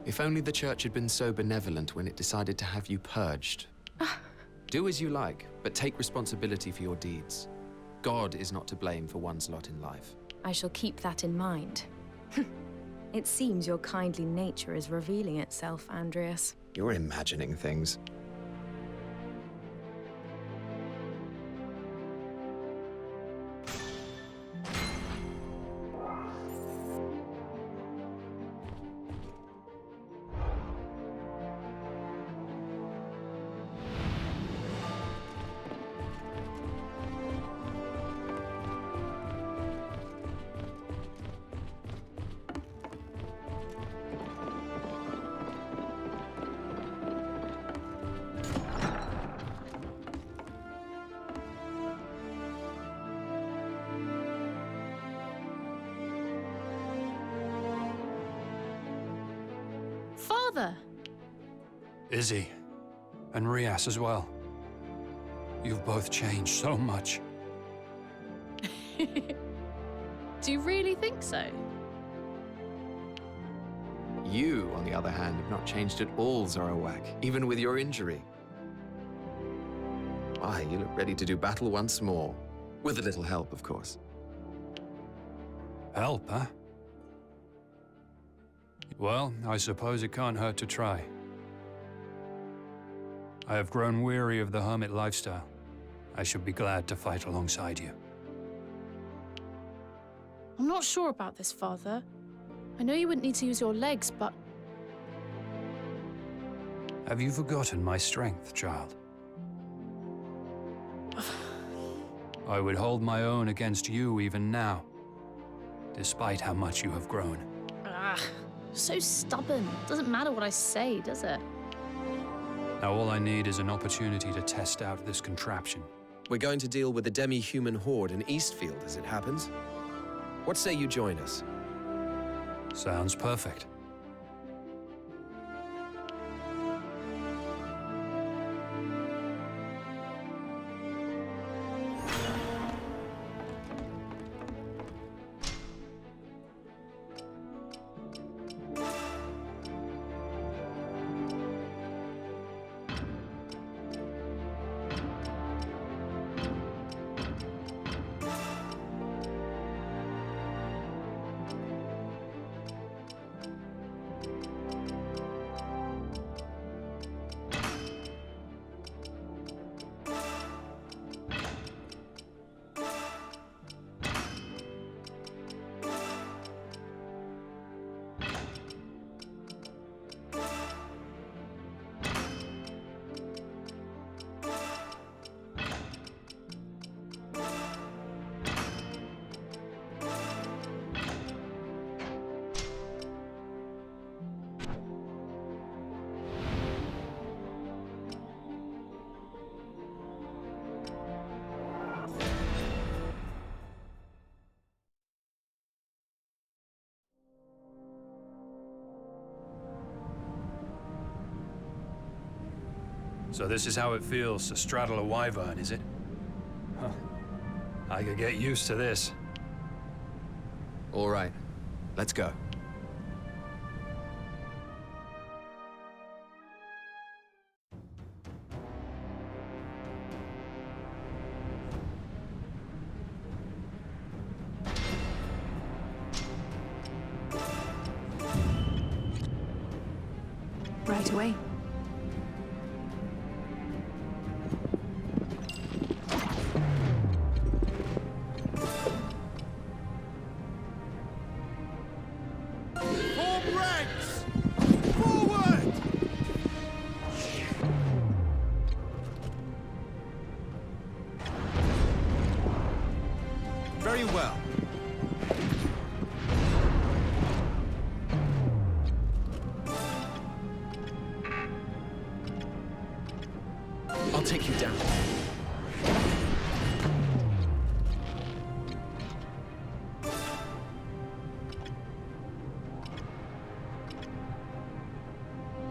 If only the church had been so benevolent when it decided to have you purged. Do as you like, but take responsibility for your deeds. God is not to blame for one's lot in life. I shall keep that in mind. It seems your kindly nature is revealing itself, Andreas. You're imagining things. Father! Izzy. And Rias as well. You've both changed so much. Do you really think so? You, on the other hand, have not changed at all, Zorowak, even with your injury. Why, you look ready to do battle once more. With a little help, of course. Help, huh? Well, I suppose it can't hurt to try. I have grown weary of the hermit lifestyle. I should be glad to fight alongside you. I'm not sure about this, Father. I know you wouldn't need to use your legs, but... Have you forgotten my strength, child? I would hold my own against you even now, despite how much you have grown. So stubborn. Doesn't matter what I say, does it? Now all I need is an opportunity to test out this contraption. We're going to deal with the demi-human horde in Eastfield, as it happens. What say you join us? Sounds perfect. So this is how it feels to straddle a wyvern, is it? Huh. I could get used to this. All right, let's go. Right away. Very well. I'll take you down.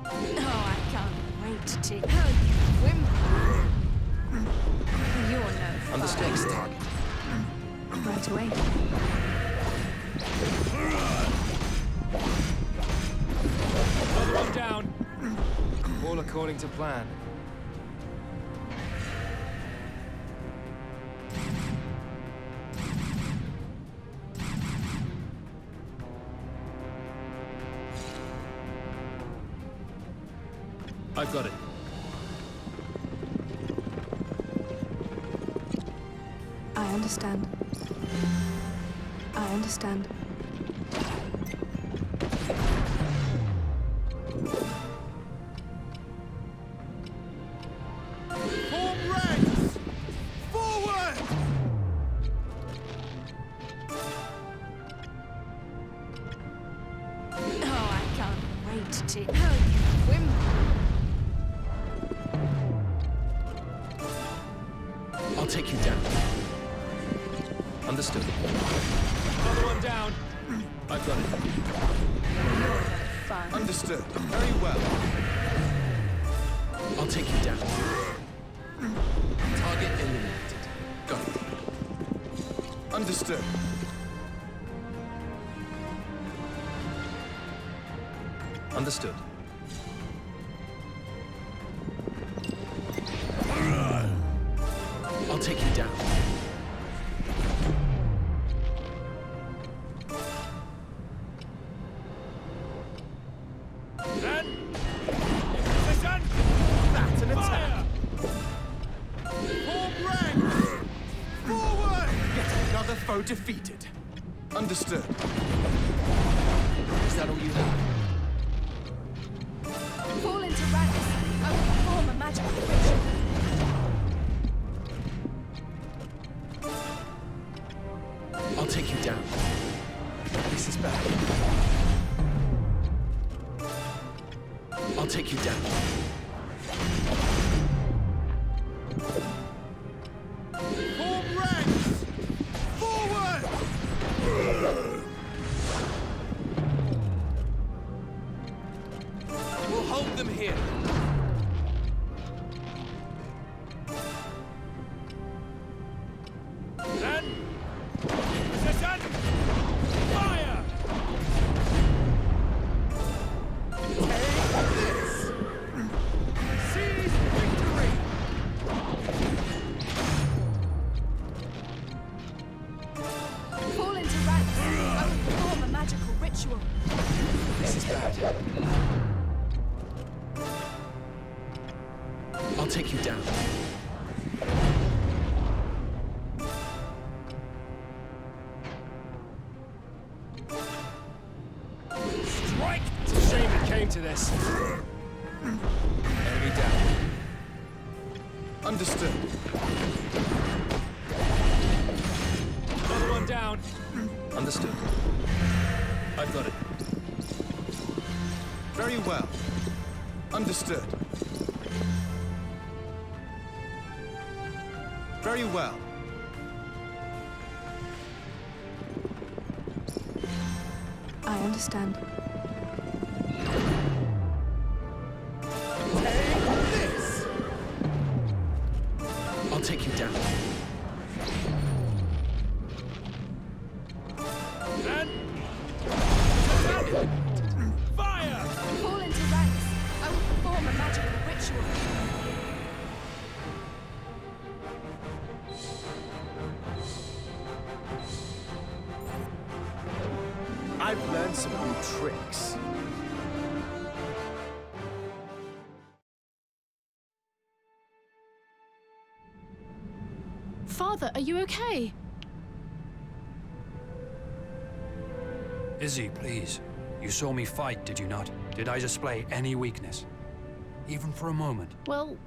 Oh, I can't wait to how you whimper. You're no fun. Understood. Target. Right away. Another one down. All according to plan. I've got it. I understand. I understand. Form ranks! Forward! Oh, I can't wait to how you whimper. I'll take you down. Understood. Another one down. I've got it. You're no fun. Understood. Very well. I'll take you down. Target eliminated. Got it. Understood. Understood. go defeated. Understood. Is that all you have? Fall into ranks. I will perform a magical ritual. I'll take you down. This is bad. I'll take you down. Form ranks! Forward! We'll hold them here. Then, position, fire! Take this! Seize victory! Fall into ranks. I will perform a magical ritual. This is bad. I'll take you down. Strike! It's a shame it came to this. Enemy down. Understood. Another one down. Understood. I've got it. Very well. Understood. Very well. I understand. Take this! I'll take you down. Then, fire! Fall into ranks. I will perform a magical ritual. I've learned some new tricks. Father, are you okay? Izzy, please. You saw me fight, did you not? Did I display any weakness? Even for a moment? Well,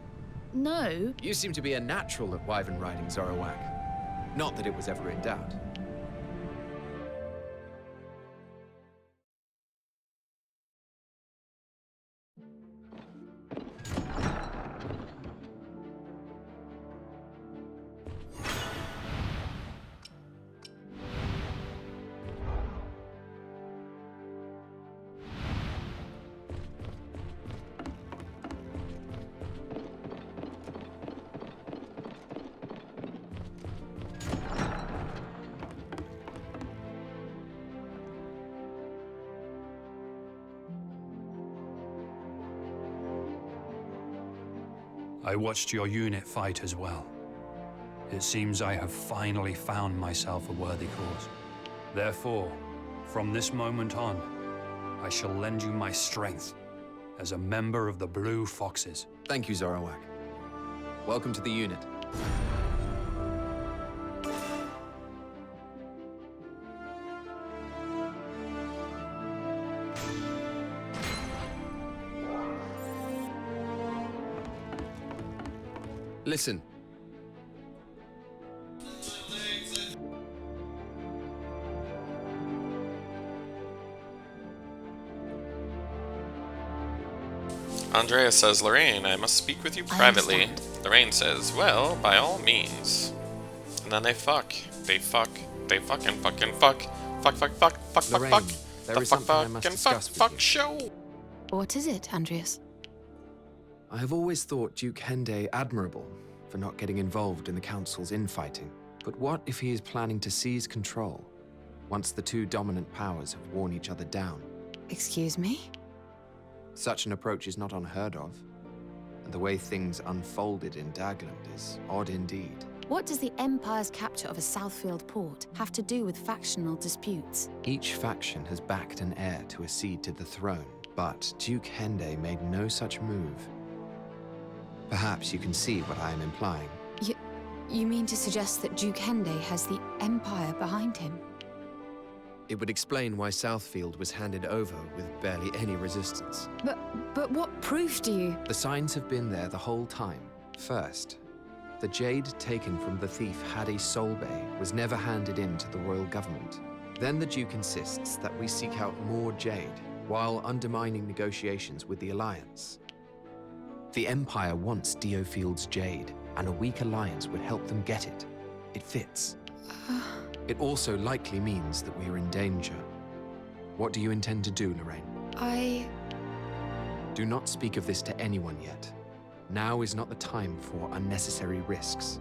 no. You seem to be a natural at wyvern riding, Zorowak. Not that it was ever in doubt. I watched your unit fight as well. It seems I have finally found myself a worthy cause. Therefore, from this moment on, I shall lend you my strength as a member of the Blue Foxes. Thank you, Zorowak. Welcome to the unit. Listen. Andrea says, Lorraine, I must speak with you privately. Lorraine says, well, by all means. And then they fuck. They fuck. They fucking fuck. Fuck, fuck, fuck, fuck, Lorraine, fuck, there fuck. is something I must discuss with Fuck you. show. What is it, Andreas? I have always thought Duke Hende admirable for not getting involved in the Council's infighting. But what if he is planning to seize control once the two dominant powers have worn each other down? Excuse me? Such an approach is not unheard of, and the way things unfolded in Dagland is odd indeed. What does the Empire's capture of a Southfield port have to do with factional disputes? Each faction has backed an heir to accede to the throne, but Duke Hende made no such move. Perhaps you can see what I am implying. You mean to suggest that Duke Hende has the Empire behind him? It would explain why Southfield was handed over with barely any resistance. But what proof do you... The signs have been there the whole time. First, the jade taken from the thief Hade Solbay was never handed in to the royal government. Then the Duke insists that we seek out more jade, while undermining negotiations with the Alliance. The Empire wants DioField's jade, and a weak alliance would help them get it. It fits. It also likely means that we are in danger. What do you intend to do, Lorraine? Do not speak of this to anyone yet. Now is not the time for unnecessary risks.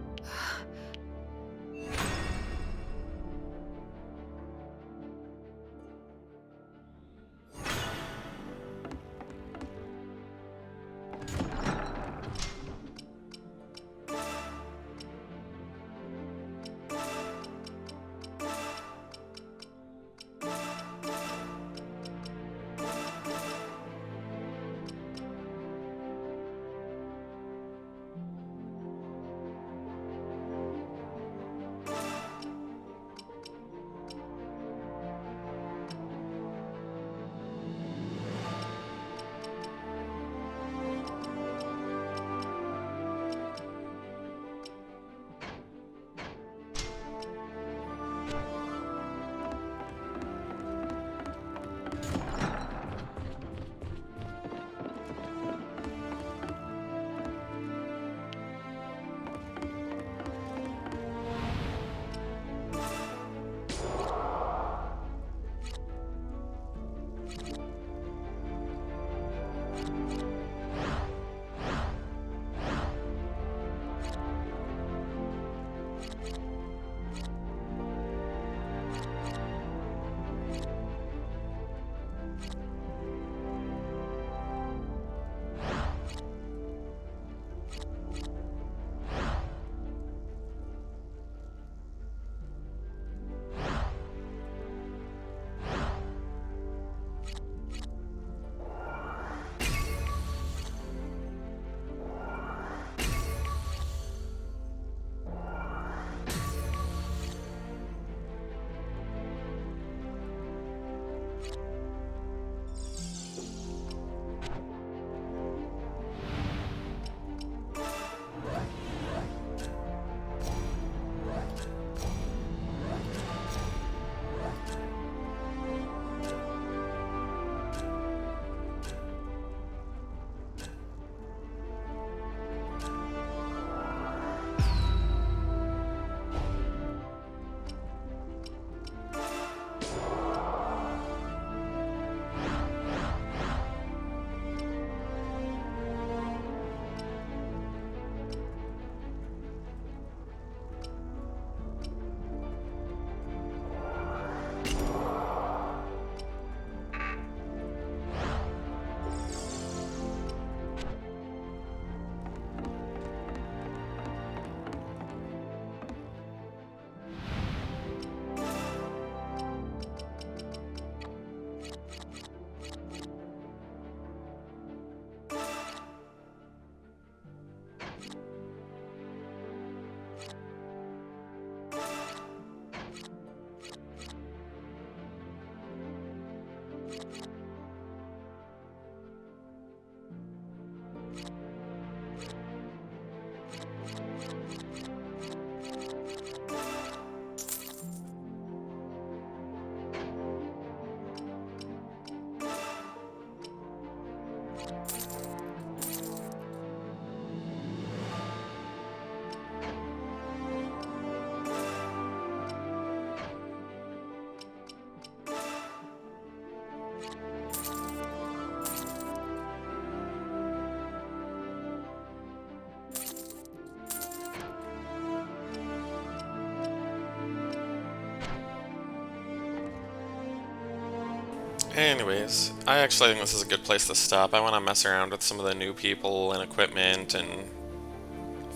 Anyways, I actually think this is a good place to stop. I want to mess around with some of the new people and equipment and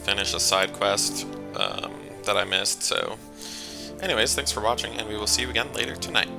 finish a side quest that I missed. So anyways, thanks for watching, and we will see you again later tonight.